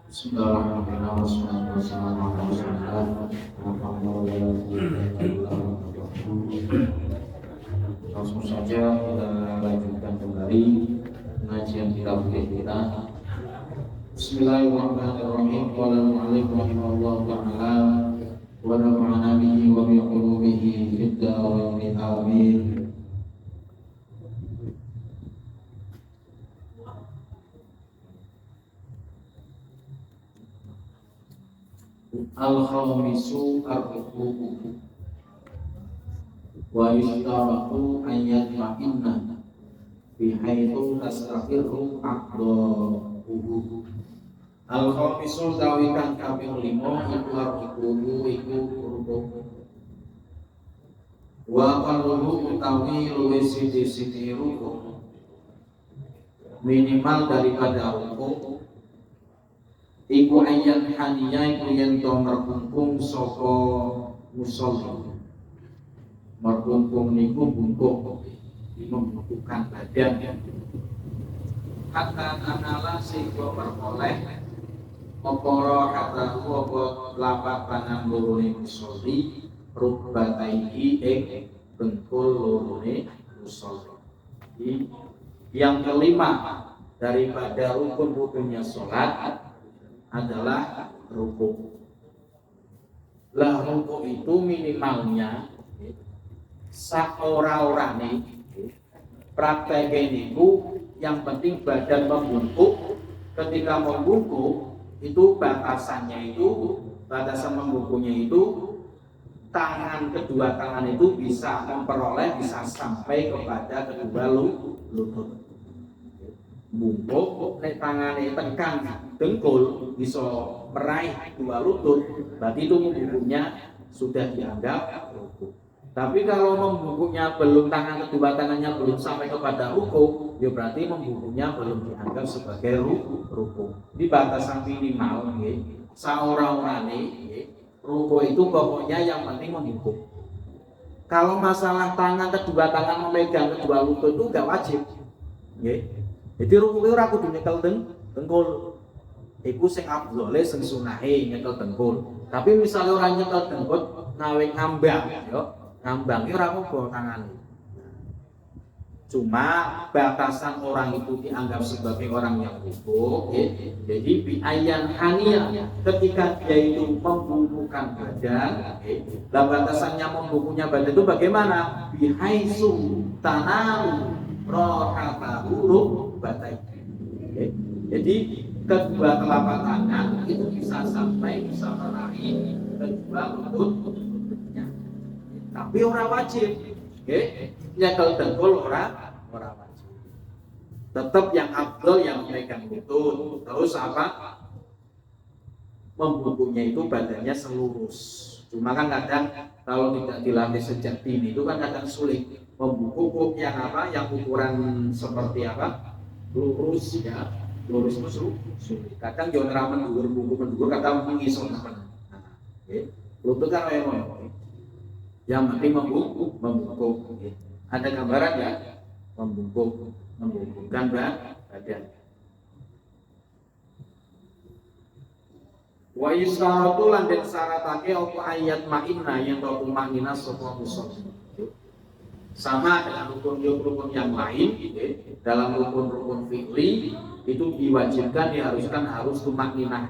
Bismillahirrahmanirrahim. Langsung saja kita lanjutkan kembali pengajian kitab kita. Bismillahirrahmanirrahim. Qala al-mu'allif rahimahullahu ta'ala wa nafa'ana bihi wa bi qulubihi fid dharain amin. Al-khamisu ar-ruku'u wa yustaratu an yatma'inna bihaitsu tastaqirru aqdahu. Al-khamisu tawikan kaping 5 iku ar-ruku'u iku rukuk. Wa qalluhu utawi luwih sithik-sithik rukuk minimal daripada rukuk iku ayat haniya iku yen to merkungkung saka musolli. Merkungkung niku bungkuk membukukan badan. Hatta tanala sehingga peroleh oporo kata apa lapak tangan lorone musolli rukbataihi ing bengkul lorone musolli. Yang kelima daripada rukun-rukunnya sholat adalah rukuk. Lah rukuk itu minimalnya saora-orane prakteknya niku yang penting badan membungkuk. Ketika membungkuk itu batasan membungkuknya itu kedua tangan itu bisa memperoleh bisa sampai kepada kedua lutut. Bungkuk nek tangane tekan dengkul bisa meraih dua lutut, berarti itu membungkuknya sudah dianggap rukuk. Tapi kalau membungkuknya belum, kedua tangannya belum sampai kepada rukuk, ya berarti membungkuknya belum dianggap sebagai rukuk. Di batasan minimal nggih, saora-orane rukuk itu pokoknya yang penting membungkuk. Kalau masalah kedua tangan memegang kedua lutut itu enggak wajib. Nggih. Jadi rukuk itu ora kudu nyekel dengkul. Iku sing afdhole sing sunahe nyekel dengkul. Tapi misalnya orang nyekel dengkul nawe ngambang, ngambang ora apa-apa tangane. Cuma batasan orang itu dianggap sebagai orang yang rukuk, jadi biayan hania ketika dia itu membungkukkan badan, lah batasannya membungkuknya badan itu bagaimana? Bihaisu tanaru rohatahu rukbatai. Jadi kedua telapak tangan itu bisa meraih kedua lututnya. Tapi orang wajib, nyekel dengkul orang wajib. Tetap yang afdol yang memegang lutut. Terus apa? Membungkuknya itu badannya selurus. Cuma kan kadang kalau tidak dilatih sejak dini itu kan kadang sulit. Membungkuk yang apa? Yang ukuran seperti apa? Lurus ya. Lurus itu sulit. Kadang yo ora mendukur, kadang mengisor temen. Lutut kan wae ngono. Yang penting membungkuk. Ada gambaran ya? Membungkukkan badan. Wa yusaratu lan den syaratake apa ayat ma'inna yang tau ma'inna sapa musolli. Sama dengan rukun-rukun yang lain, dalam rukun-rukun fi'li itu diwajibkan harus tumakninah.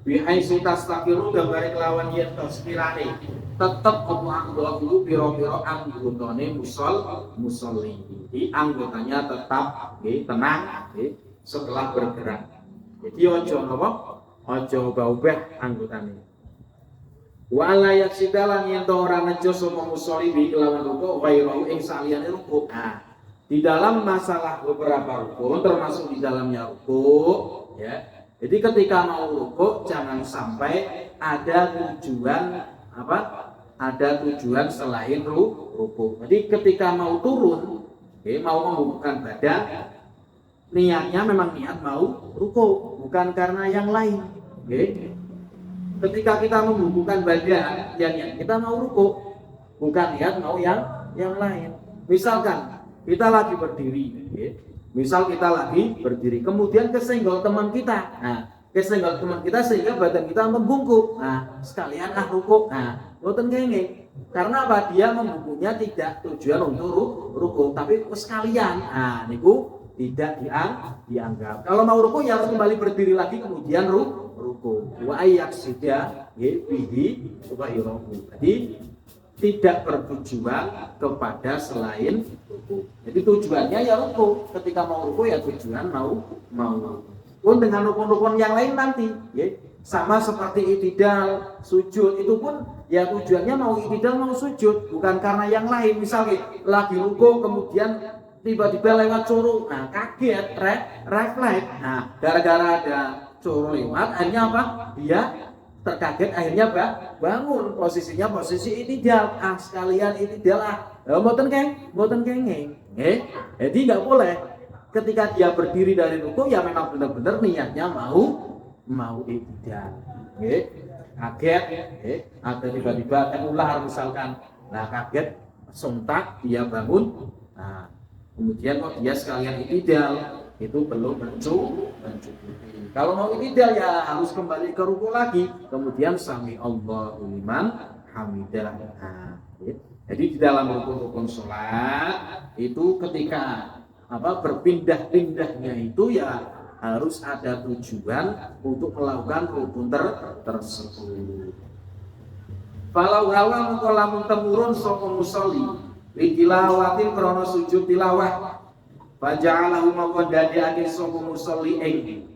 Bihaitsu tastaqiru gambare kelawan yen tasqirane tetep apa anggota dulu pira-pira anggotane musolli. Jadi anggotanya tetap tenang setelah bergerak. Jadi ojo napa? Ojo ubah anggotane. Wa la yaksidalan yen ora nejo sapa musolli bi kelawan rukuk ghairu ing saliyane rukuk. Nah, di dalam masalah beberapa rukun termasuk di dalamnya rukuk ya. Jadi ketika mau rukuk jangan sampai ada tujuan selain rukuk. Jadi ketika mau turun, mau membungkukkan badan, niatnya memang niat mau rukuk, bukan karena yang lain. Ketika kita membungkukkan badan, ya niat kita mau rukuk, bukan niat mau yang lain. Misalkan kita lagi berdiri, kemudian kesenggol teman kita. Nah, kesenggol teman kita sehingga badan kita membungkuk. Nah, sekalian ruku. Nah, boten kenging. Karena apa? Dia membungkuknya tidak tujuan untuk ruku, tapi sekalian. Nah, niku tidak dianggap. Kalau mau ruku ya harus kembali berdiri lagi kemudian ruku. Wa ayyaksida bihi subhanahu. Jadi tidak bertujuan kepada selain ruku. Jadi tujuannya ya ruku. Ketika mau ruku ya tujuan mau. Pun dengan rukun-rukun yang lain nanti, ya. Sama seperti i'tidal, sujud itu pun ya tujuannya mau i'tidal mau sujud, bukan karena yang lain. Misalnya lagi ruku kemudian tiba-tiba lewat curu, nah kaget, refleks. Nah, gara-gara ada curu lewat, akhirnya apa? Dia terkaget, akhirnya bangun, posisinya posisi i'tidal. Sekalian i'tidal mboten kenging. Jadi nggak boleh ketika dia berdiri dari ruku ya memang benar-benar niatnya mau i'tidal. Kaget, atau tiba-tiba ular misalkan. Nah, kaget, sontak dia bangun. Nah, kemudian kok dia sekalian i'tidal, itu belum mencukupi. Kalau mau i'tidal ya harus kembali ke ruku lagi. Kemudian sami Allahu liman hamidah. Nah, jadi di dalam rukun-rukun sholat itu ketika berpindah-pindahnya itu ya harus ada tujuan untuk melakukan rukun tersebut. Falau hawa mengko lamun temurun sapa musolli lilawatin krana sujud tilawah faja'alahu mawqa dadiake sapa musolli ing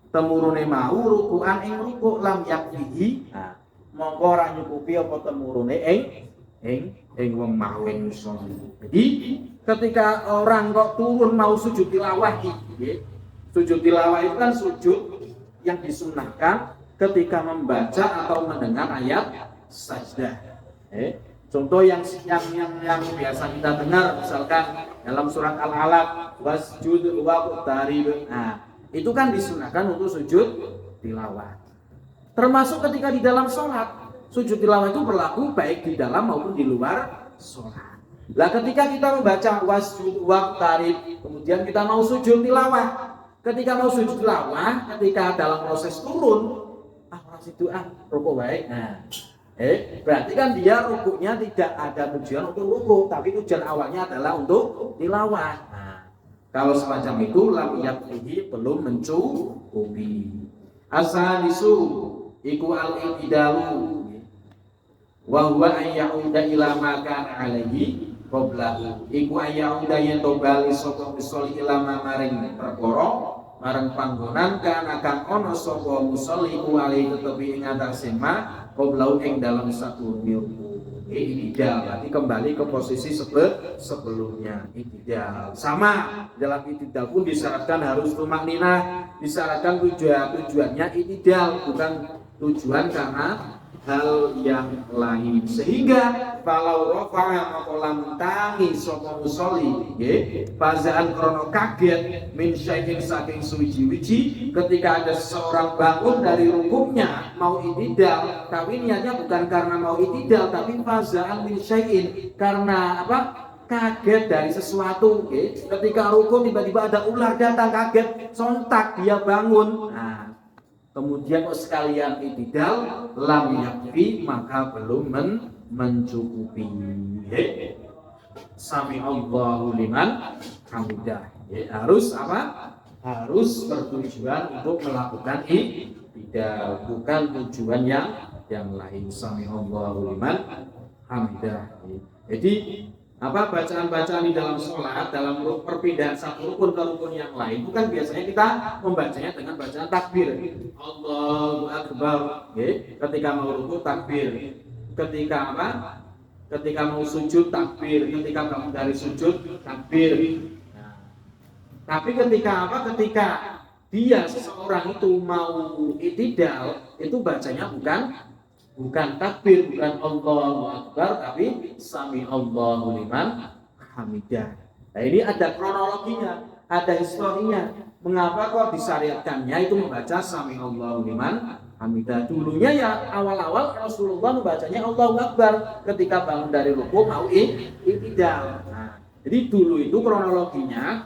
temurune mau rukuan ing ruku lam yakfihi. Mongko ora nyukupi apa temurune ing wong mau ing musolli. Jadi ketika orang kok turun mau sujud tilawah, sujud tilawah itu kan sujud yang disunahkan ketika membaca atau mendengar ayat sajdah. Contoh yang biasa kita dengar misalkan dalam surat Al-Alaq wasjud waqtarib. Nah, itu kan disunahkan untuk sujud tilawah. Termasuk ketika di dalam sholat, sujud tilawah itu berlaku baik di dalam maupun di luar sholat. Lah ketika kita membaca wasjud waqtarib, kemudian kita mau sujud tilawah. Ketika mau sujud tilawah, ketika dalam proses turun, rukuk baik. Nah, berarti kan dia rukuknya tidak ada tujuan untuk rukuk, tapi tujuan awalnya adalah untuk tilawah. Nah, kalau semacam itu lam yakfihi belum mencukupi. Asanisu iku al-i'tidalu wa huwa an ya'uda ila ma kana alaihi qablahu. Iku ayauda yen to bali sapa musolli ilama maring perkara marang panggonan kan akan ono sapa musolli kuali tetepi ing atase ma qablahu ing dalam satu ruku. I'tidal berarti kembali ke posisi sebelumnya. I'tidal sama dalam i'tidal pun disyaratkan harus tumakninah, disyaratkan tujuannya i'tidal bukan tujuan karena hal yang lain. Sehingga kalau rafa'a maqalam tangi sapa musolli fazaan krono kaget min syai'in saking suwiji-wiji ketika ada seseorang bangun dari rukuknya mau i'tidal, tapi niatnya bukan karena mau i'tidal tapi fazaan min syai'in karena kaget dari sesuatu. Ketika rukun tiba-tiba ada ular datang, kaget sontak dia bangun. Nah, kemudian sekalian i'tidal lam yakfi maka belum mencukupi. Sami Allahu liman hamidah. Harus harus bertujuan untuk melakukan i'tidal, bukan tujuan yang lain. Sami Allahu liman hamidah. Jadi bacaan-bacaan di dalam sholat, dalam perpindahan satu rukun ke rukun yang lain, itu kan biasanya kita membacanya dengan bacaan takbir. Allahu Akbar. Ketika mau ruku takbir. Ketika mau sujud takbir. Ketika bangun dari sujud takbir. Nah, tapi ketika dia seseorang itu mau i'tidal, itu bacanya bukan takbir, bukan Allahu Akbar, tapi sami Allahu liman hamidah. Nah, ini ada kronologinya, ada historinya. Mengapa kok disyariatkannya itu membaca sami Allahu liman hamidah? Dulunya ya awal-awal Rasulullah membacanya Allahu Akbar ketika bangun dari ruku mau i'tidal. Nah, jadi dulu itu kronologinya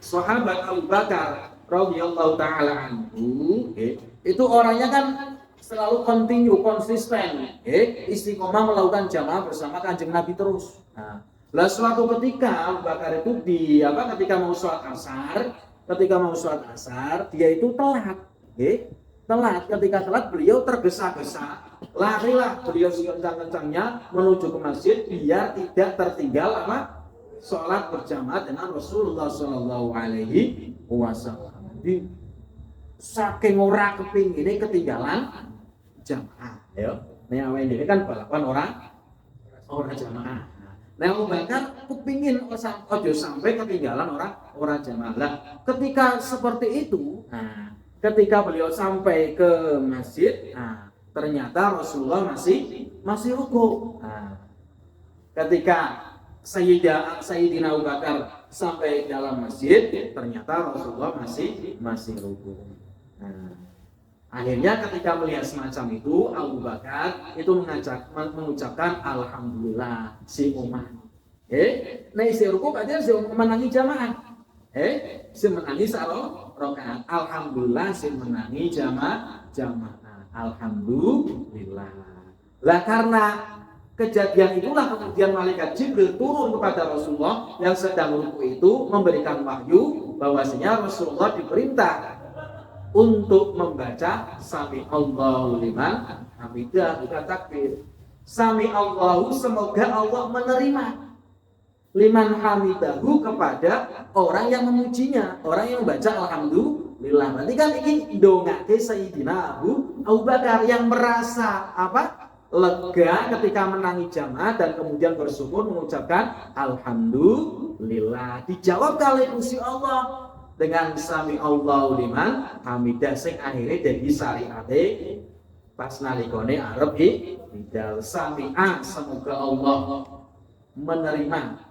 sahabat Abu Bakar radhiyallahu taala anhu, itu orangnya kan selalu konsisten, istiqomah melakukan jamaah bersama Kanjeng Nabi terus. Nah, lah suatu ketika Abu Bakar itu ketika mau sholat asar, dia itu telat, ketika telat beliau tergesa-gesa, larilah beliau sekencang-kencangnya menuju ke masjid biar tidak tertinggal sholat berjamaah dengan Rasulullah Shallallahu Alaihi Wasallam. Jadi saking ora kepingine ketinggalan jamaah, ini kan balapan orang jamaah. Nah, Abu Bakar kepingin ojo sampai ketinggalan orang jamaah. Nah, ketika seperti itu, ketika beliau sampai ke masjid, ternyata Rasulullah masih ruku. Ketika Sayyidina Abu Bakar sampai dalam masjid, ternyata Rasulullah masih ruku. Akhirnya ketika melihat semacam itu, Abu Bakar itu mengucapkan alhamdulillah si umat. Nah si ruku aja si menangi jamaah. Si menangi salo rakaat. Alhamdulillah si menangi jamaah. Alhamdulillah. Lah karena kejadian itulah kemudian malaikat Jibril turun kepada Rasulullah yang sedang ruku itu memberikan wahyu bahwasanya Rasulullah diperintah untuk membaca Sami Allahu liman hamidah, bukan takbir. Sami Allahu, semoga Allah menerima liman hamidahu kepada orang yang memujinya, orang yang membaca alhamdulillah. Berarti kan ini dongake Sayyidina Abu Bakar yang merasa lega ketika menangi jamaah dan kemudian bersyukur mengucapkan alhamdulillah. Dijawab kali Gusti Allah dengan sami Allahu liman hamidah sing akhirnya dadi syariate pas nalikane arep bidal sami'a, semoga Allah menerima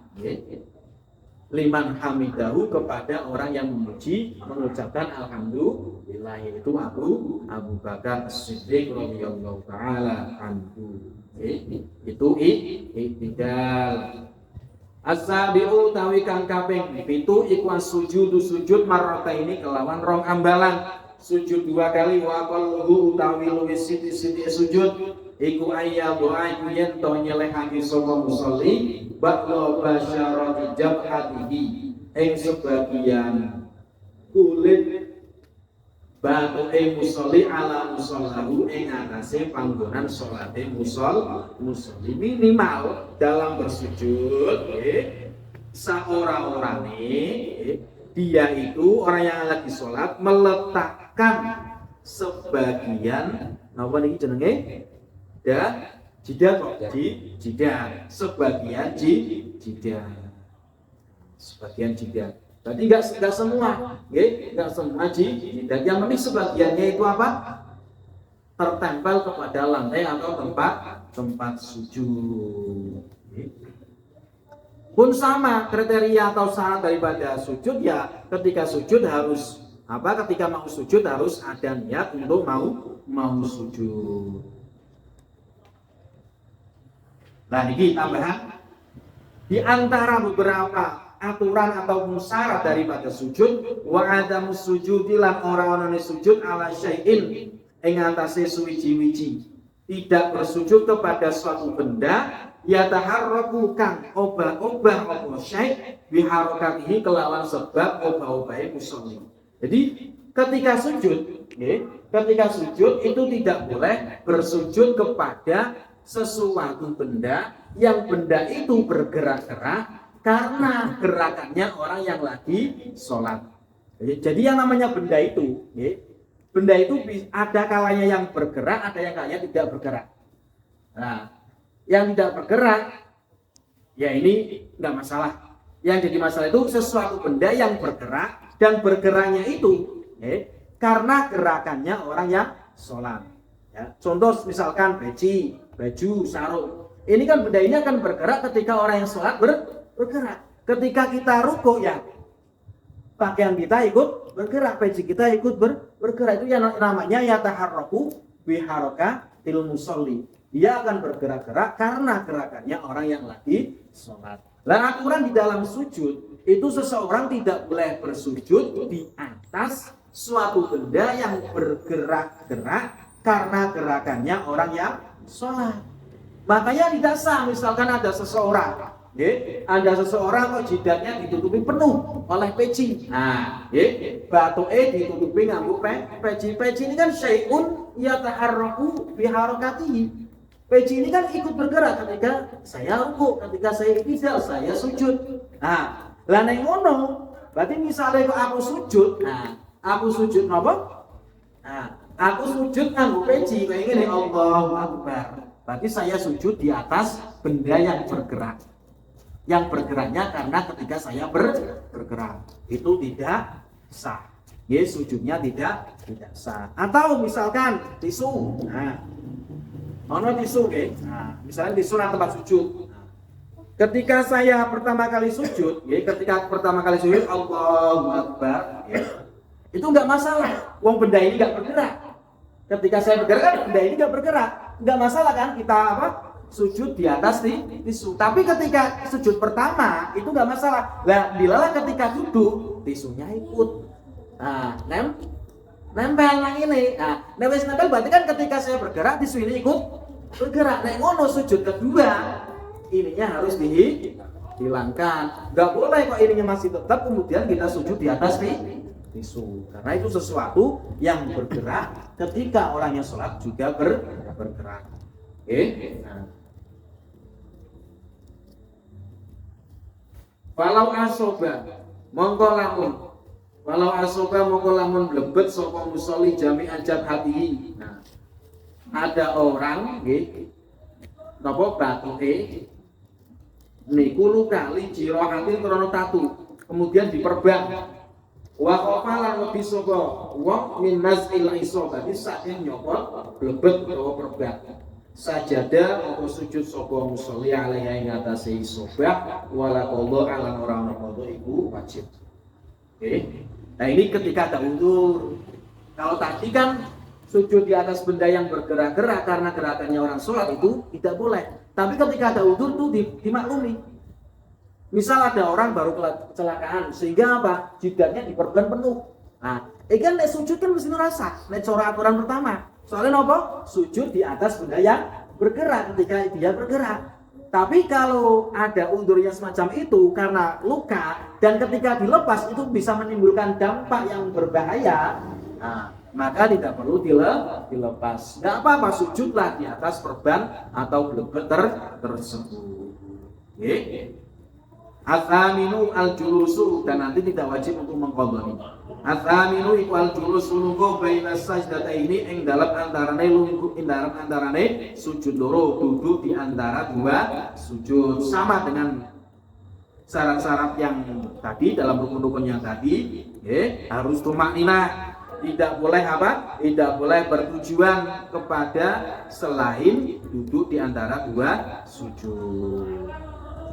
liman hamidahu kepada orang yang memuji mengucapkan alhamdulillah, yaitu Abu Bakar As-Siddiq radhiyallahu taala anhu. Itu bidal. As-sabi'u tawi kang kaping 7 iku sujud marrataini kelawan rong ambalan. Sujud 2 kali wa qalluhu utawi luwih sithik-sithik sujud iku ayyabu yen to nyelehake sapa musolli ba'da basyarati jabhatihi ing sebagian kulit batuke musolli ala musallahu ing atase panggonan salate musolli. Minimal dalam bersujud seorang-orangnya dia itu orang yang lagi sholat meletakkan sebagian apa nih jenenge jidat sebagian jidat. Berarti enggak semua, enggak semua jidat. Yang penting sebagiannya itu apa? Tertempel kepada lantai atau tempat sujud. Pun sama kriteria atau syarat daripada sujud ya, ketika sujud harus ketika mau sujud harus ada niat untuk mau sujud. Nah, ini tambahan di antara beberapa aturan atau syarat daripada sujud wa adamu sujudi lan ora onone sujud ala syai'in ing atase suwiji-wiji, tidak bersujud kepada suatu benda yataharraku kang obah-obah apa syai' biharokatihi kelawan sebab obah-obahe musolli. Jadi ketika sujud itu tidak boleh bersujud kepada sesuatu benda yang benda itu bergerak-gerak karena gerakannya orang yang lagi sholat. Jadi yang namanya benda itu ada kalanya yang bergerak, ada yang kalanya tidak bergerak. Nah, yang tidak bergerak ya ini enggak masalah. Yang jadi masalah itu sesuatu benda yang bergerak dan bergeraknya itu karena gerakannya orang yang sholat. Ya, contoh misalkan baju, sarung. Ini kan benda ini akan bergerak ketika orang yang sholat bergerak. Ketika kita ruku ya pakaian kita ikut bergerak, baju kita ikut bergerak. Itu yang namanya yataharraku biharakatil musolli. Dia akan bergerak-gerak karena gerakannya orang yang lagi sholat. Nah, aturan di dalam sujud itu seseorang tidak boleh bersujud di atas suatu benda yang bergerak-gerak karena gerakannya orang yang sholat. Makanya tidak sah misalkan ada seseorang, ada seseorang kok jidatnya ditutupi penuh oleh peci. Nah, batuke ditutupi nganggo peci. Peci ini kan syai'un yataharraku biharakatihi. Peci ini kan ikut bergerak ketika saya rukuk, ketika saya i'tidal, saya sujud. Nah, lah nek ngono, berarti misalnya kok aku sujud, aku sujud napa? Aku sujud nganggo peci kayak ngene, Allahu Akbar. Berarti saya sujud di atas benda yang bergerak. Yang bergeraknya karena ketika saya bergerak. Itu tidak sah. Sujudnya tidak sah. Atau misalkan tisu. Ono tisu misalnya tisu nang tempat sujud. Ketika saya pertama kali sujud, Allahu Akbar, itu enggak masalah. Wong benda ini enggak bergerak. Ketika saya bergerak, benda ini enggak bergerak. Enggak masalah kan kita sujud di atas tisu. Tapi ketika sujud pertama itu enggak masalah. Lah dilalah ketika duduk tisunya ikut. Nempel yang ini. Wis nempel berarti kan ketika saya bergerak tisu ini ikut bergerak. Nek ngono sujud kedua ininya harus dihilangkan. Enggak boleh kok ininya masih tetap kemudian kita sujud di atas tisu. Karena itu sesuatu yang bergerak ketika orangnya sholat juga bergerak. Walau asoba mongko lamun mlebet sapa musolli jami'an jabhatihi. Ada orang napa batuke niku luka li jirahatin krana tatu, kemudian diperban. Wa qafalan lebih sapa wong min nazil isabati saking nyopot blebet utawa perban. Sajada atau sujud sapa musolli alaihi ing atase isobah wala qadha ala orang qadha iku wajib. Nah ini ketika ada udzur. Kalau tadi kan sujud di atas benda yang bergerak-gerak karena gerakannya orang sholat itu tidak boleh. Tapi ketika ada udzur itu dimaklumi. Misal ada orang baru kecelakaan sehingga apa? Jidatnya diperban penuh. Nah, kan nek sujud kan mesti ngerasa. Nek cara aturan pertama. Soalnya apa? Sujud di atas benda yang bergerak ketika dia bergerak. Tapi kalau ada undurnya semacam itu karena luka dan ketika dilepas itu bisa menimbulkan dampak yang berbahaya. Nah, maka tidak perlu dilepas. Enggak apa-apa sujudlah di atas perban atau blebet tersebut. Athaminu al-julusu dan nanti tidak wajib untuk mengqadha. Athaminu iku al-julusu lungguh baina sajdataini ing dalam antarane sujud loro, duduk di antara dua sujud. Sama dengan syarat-syarat yang tadi dalam rukun-rukun yang tadi, harus tumakninah. Tidak boleh Tidak boleh bertujuan kepada selain duduk di antara dua sujud.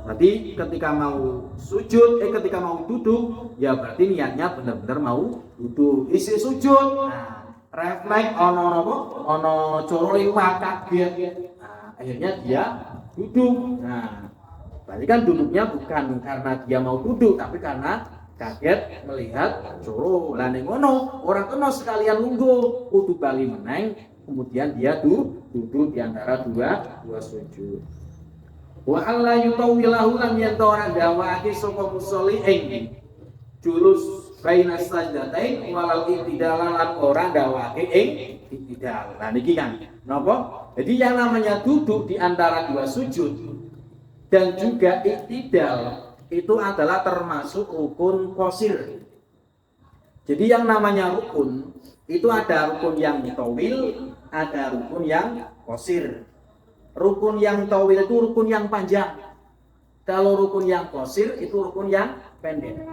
Berarti ketika mau sujud, ketika mau duduk, ya berarti niatnya benar-benar mau duduk. Isi sujud, refleks ono coro liwat kaget. Akhirnya dia duduk. Berarti kan duduknya bukan karena dia mau duduk, tapi karena kaget melihat coro. Lah ning ngono, ora kena sekalian lungguh, kudu bali meneng, kemudian dia duduk di antara dua sujud. Wa alla yutawilahu lan yen ora dawake sapa musolli ing julus baina sajdatain walal i'tidal lan ora dawake ing i'tidal. Nah niki kan napa? Jadi yang namanya duduk di antara dua sujud dan juga i'tidal itu adalah termasuk rukun qasir. Jadi yang namanya rukun itu ada rukun yang tawil, ada rukun yang qasir. Rukun yang tawil itu rukun yang panjang. Kalau rukun yang qasir itu rukun yang pendek.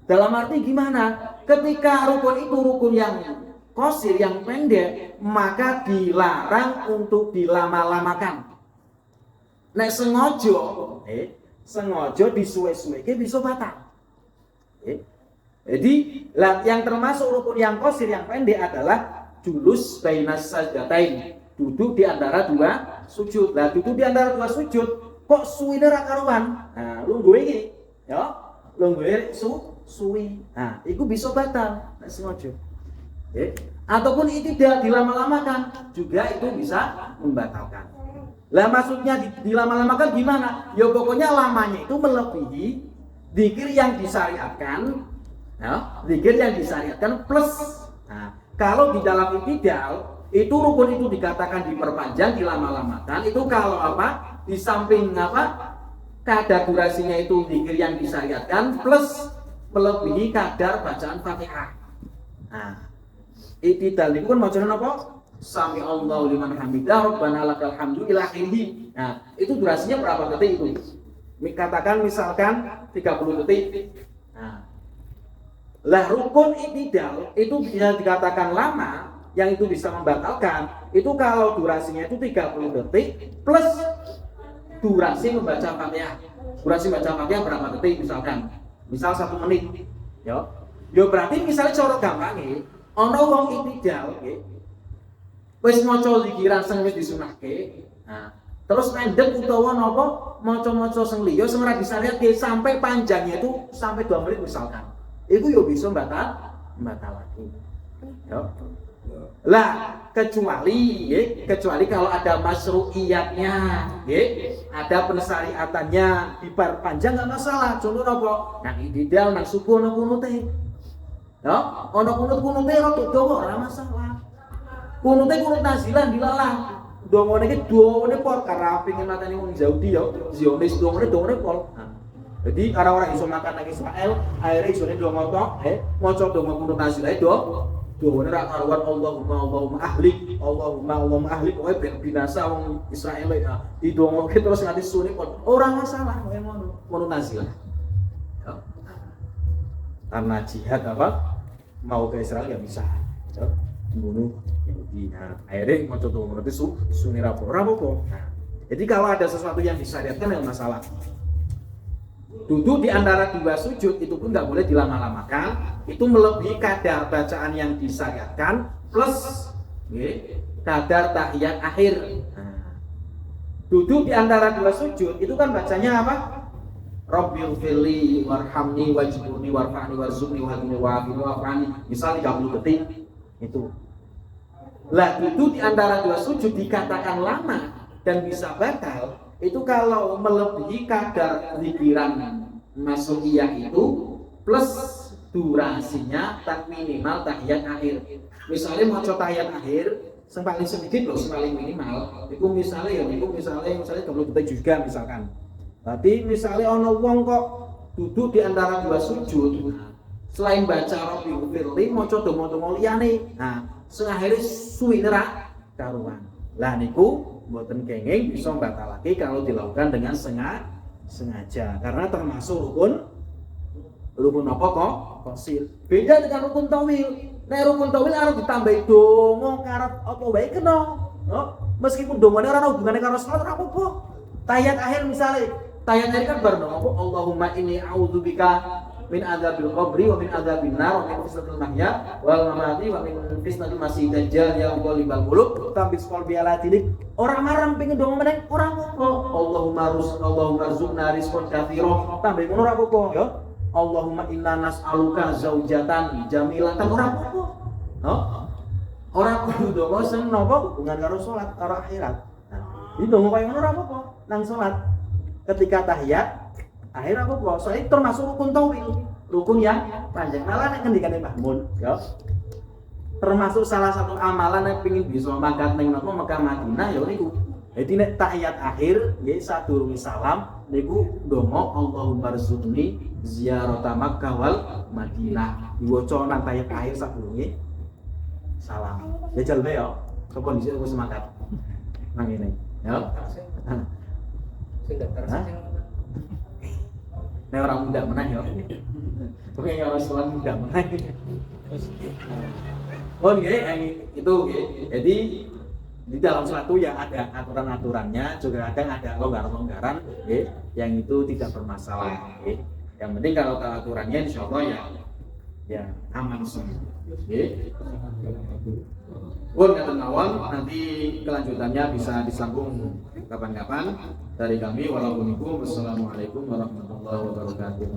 Dalam arti gimana? Ketika rukun itu rukun yang qasir, yang pendek, maka dilarang untuk dilama-lamakan. Nek sengaja disuwe-suweke bisa batal. Jadi yang termasuk rukun yang qasir, yang pendek adalah julus bainas sajdatain. Duduk di antara dua sujud. Nah, duduk di antara dua sujud kok suwine ra karuan. Nah, lungguh iki, ya. lungguhe suwi. Nah, iku bisa batal nek sengaja. Ataupun tidak dilama-lamakan juga itu bisa membatalkan. Lah maksudnya dilama-lamakan gimana? Ya pokoknya lamanya itu melebihi zikir yang disyariatkan, ya, zikir yang disyariatkan plus. Nah, kalau di dalam i'tidal itu rukun itu dikatakan diperpanjang, dilama-lamakan. Itu kalau apa? Di samping apa? Kadar durasinya itu zikir yang disyariatkan plus melebihi kadar bacaan Fatihah. Nah, i'tidal itu kan macamnya apa? Sami Allahu liman hamidah Rabbana lakal hamdu ila akhirih. Nah, itu durasinya berapa detik itu? Katakan misalkan 30 detik. Nah, lah rukun i'tidal itu bisa dikatakan lama, yang itu bisa membatalkan. Itu kalau durasinya itu 30 detik plus durasi membaca Fatihah. Durasi membaca Fatihah berapa detik misalkan? Misal 1 menit. Yo berarti misalnya cara gampangnya ana wong i'tidal nggih. Wis maca zikiran sing wis disunahke. Nah, terus mendhet utawa napa maca-maca sing liya sing ora disyariatke sampai panjangnya itu sampai 2 menit misalkan. Iku yo bisa batalake. Yo. Lah kecuali kalau ada masyru'iyatnya, ada pensyariatannya diperpanjang enggak masalah. Contoh napa? Nang i'tidal nang subuh nang kunute. Ya, ana kunut-kunute rada dawa ora masalah. Kunute kunut nazilan dilalah. Dongone iki dongone pol karena pengin mateni wong Yahudi ya, Zionis dongone pol. Jadi karena orang iso makan nang Israel, akhirnya isone donga tok, maca donga kunut nazilan dongone ra karuan Allahumma ahlik, kowe ben binasa wong Israel ya. Didongoke terus nganti sune pol. Ora masalah kowe ngono, kunut nazilan. Ya. Karena jihad apa? Mau ke Israel ya bisa. Ya. Membunuh Yahudi. Nah, akhirnya mau coba mengerti sunni rapopo. Nah, jadi kalau ada sesuatu yang disyariatkan yang masalah. Duduk di antara dua sujud itu pun nggak boleh dilama-lamakan. Itu melebihi kadar bacaan yang disyariatkan plus kadar tahiyat akhir. Nah, duduk di antara dua sujud itu kan bacanya apa? Rabbil firli warhamni wajburni warfa'ni warzuqni wahdini wa'afini. Misal 30 detik itu. Lah itu di antara dua sujud dikatakan lama dan bisa batal itu kalau melebihi kadar zikiran masyru'iyah itu plus durasinya tak minimal tahiyat akhir. Misalnya mau coba tahiyat akhir yang paling sedikit loh, yang paling minimal itu misalnya 20 detik juga misalkan. Tapi misalnya ono wong kok duduk di antara dua sujud selain baca Rabbil firli maca donga-donga liyane. Nah, sing akhire suwine ra karuan. Lah niku mboten kenging bisa batalake kalau dilakukan dengan sengaja. Karena termasuk rukun apa kok? Qasir. Beda dengan rukun tawil. Nek rukun tawil arep ditambahi donga karep apa wae kena. Meskipun dongane ora ana hubungane karo salat ora apa-apa. Tahiyat akhir misalnya, tahiyat akhir kan bareng apa? Allahumma inni a'udzubika min adzabil qabri wa min adzabin nar wa min fitnatil mahya wal mamati wa min fitnatil masih dajjal ya qalibal qulub tambis qalbi ala tilik. Ora marang pengen donga meneh ora apa-apa. Allahumma rzuqna rizqan katsira. Tambah ngono ora apa-apa ya. Allahumma inna nas'aluka zaujatan jamilatan ora apa-apa. Ora kudu donga sing napa hubungan karo salat karo akhirat. Nah, iki donga koyo ngono ora apa-apa nang salat. Ketika tahiyat akhir apa? Soalnya termasuk rukun tawil, rukun yang panjang. Malah nek ngendikane Mbah Mun, ya. Termasuk salah satu amalan yang pengin bisa mangkat ning napa Mekah Madinah ya niku. Jadi nek tahiyat akhir nggih sadurunge salam niku ndonga Allahumma rzuqni ziyarata Makkah wal Madinah. Diwaca nang tahiyat akhir sadurunge salam. Ya jalbe ya. Kondisi wis mangkat. Nang ngene, ya. Sing daftar nek orang muda menang ya. Oke, kalau sholat muda menang. Oh nggih, itu nggih. Jadi di dalam sholat itu ya ada aturan-aturannya, juga kadang ada longgaran-longgaran nggih, yang itu tidak bermasalah nggih. Yang penting kalau tahu aturannya insyaallah ya aman semua. Nggih. Pun kata awal nanti kelanjutannya bisa disambung kapan-kapan dari kami. Wassalamualaikum warahmatullahi wabarakatuh.